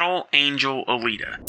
Battle Angel Alita.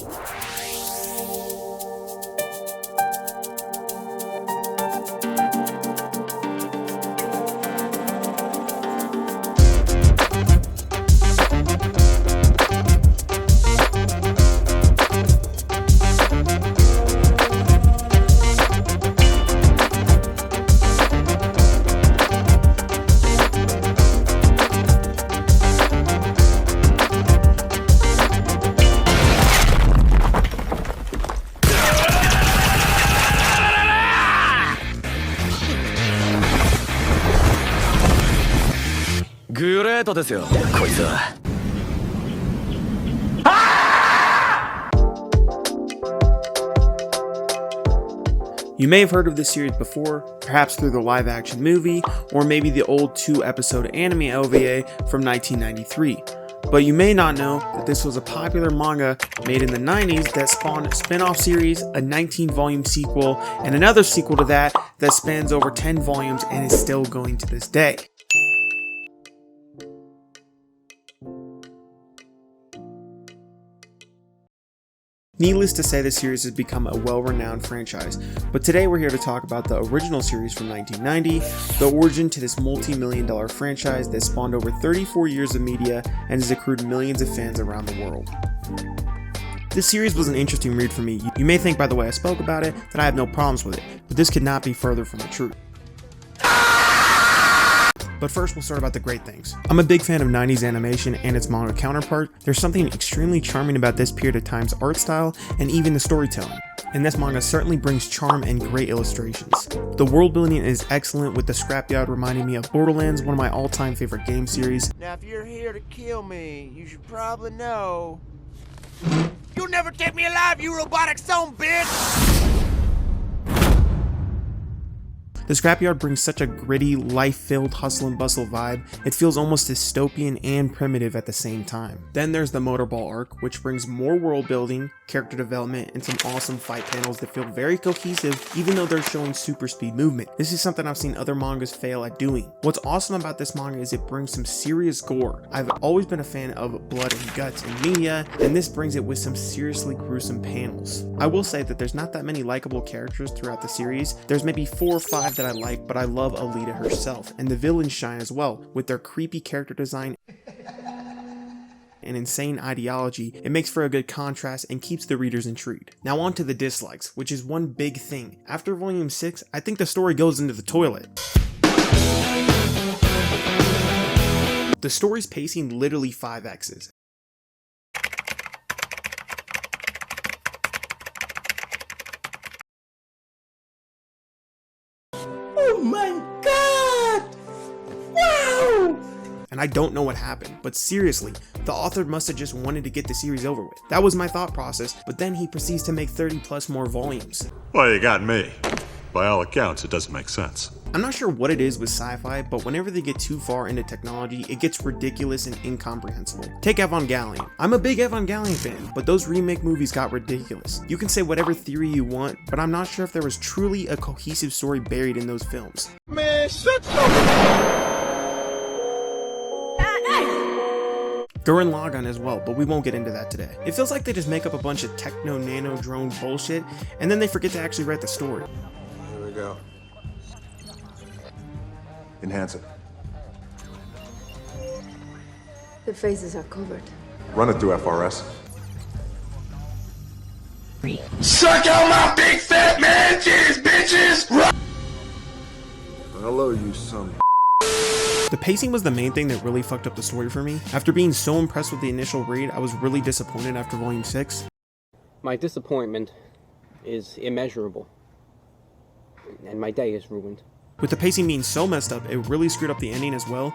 You may have heard of this series before, perhaps through the live-action movie, or maybe the old 2-episode anime OVA from 1993. But you may not know that this was a popular manga made in the 90s that spawned a spin-off series, a 19-volume sequel, and another sequel to that spans over 10 volumes and is still going to this day. Needless to say, the series has become a well-renowned franchise, but today we're here to talk about the original series from 1990, the origin to this multi-million-dollar franchise that spawned over 34 years of media and has accrued millions of fans around the world. This series was an interesting read for me. You may think by the way I spoke about it that I have no problems with it, but this could not be further from the truth. But first, we'll start about the great things. I'm a big fan of 90s animation and its manga counterpart. There's something extremely charming about this period of time's art style and even the storytelling. And this manga certainly brings charm and great illustrations. The world building is excellent, with the scrapyard reminding me of Borderlands, one of my all-time favorite game series. Now if you're here to kill me, you should probably know you'll never take me alive, you robotic son bitch! The scrapyard brings such a gritty, life-filled hustle and bustle vibe. It feels almost dystopian and primitive at the same time. Then there's the Motorball arc, which brings more world building, character development, and some awesome fight panels that feel very cohesive even though they're showing super speed movement. This is something I've seen other mangas fail at doing. What's awesome about this manga is it brings some serious gore. I've always been a fan of blood and guts in media, and this brings it with some seriously gruesome panels. I will say that there's not that many likable characters throughout the series. There's maybe 4 or 5 that I like, but I love Alita herself, and the villains shine as well, with their creepy character design and insane ideology. It makes for a good contrast and keeps the readers intrigued. Now on to the dislikes, which is one big thing. After volume 6, I think the story goes into the toilet. The story's pacing literally 5x's. Oh my god! Wow! And I don't know what happened, but seriously, the author must have just wanted to get the series over with. That was my thought process, but then he proceeds to make 30 plus more volumes. Well, you got me. By all accounts, it doesn't make sense. I'm not sure what it is with sci-fi, but whenever they get too far into technology, it gets ridiculous and incomprehensible. Take Evangelion. I'm a big Evangelion fan, but those remake movies got ridiculous. You can say whatever theory you want, but I'm not sure if there was truly a cohesive story buried in those films. Man, shut up! Gurren Lagann as well, but we won't get into that today. It feels like they just make up a bunch of techno-nano drone bullshit, and then they forget to actually write the story. Here we go. Enhance it. The faces are covered. Run it through FRS. Suck out my big fat man cheese, bitches! Hello, you son. The pacing was the main thing that really fucked up the story for me. After being so impressed with the initial read, I was really disappointed after volume 6. My disappointment is immeasurable, and my day is ruined. With the pacing being so messed up, it really screwed up the ending as well.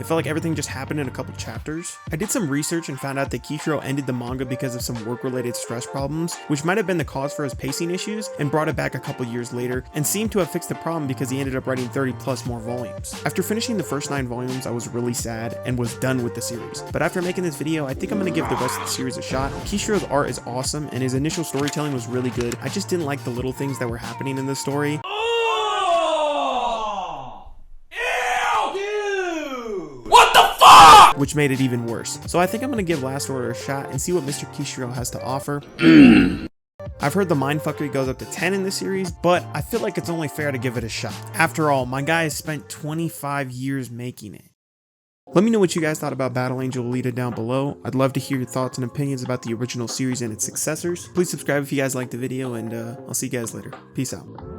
It felt like everything just happened in a couple chapters. I did some research and found out that Kishiro ended the manga because of some work-related stress problems, which might have been the cause for his pacing issues, and brought it back a couple years later, and seemed to have fixed the problem because he ended up writing 30 plus more volumes. After finishing the first 9 volumes, I was really sad and was done with the series. But after making this video, I think I'm gonna give the rest of the series a shot. Kishiro's art is awesome, and his initial storytelling was really good. I just didn't like the little things that were happening in the story. which made it even worse. So I think I'm gonna give Last Order a shot and see what Mr. Kishiro has to offer. I've heard the mindfuckery goes up to 10 in this series, but I feel like it's only fair to give it a shot. After all, my guy has spent 25 years making it. Let me know what you guys thought about Battle Angel Alita down below. I'd love to hear your thoughts and opinions about the original series and its successors. Please subscribe if you guys liked the video, and I'll see you guys later. Peace out.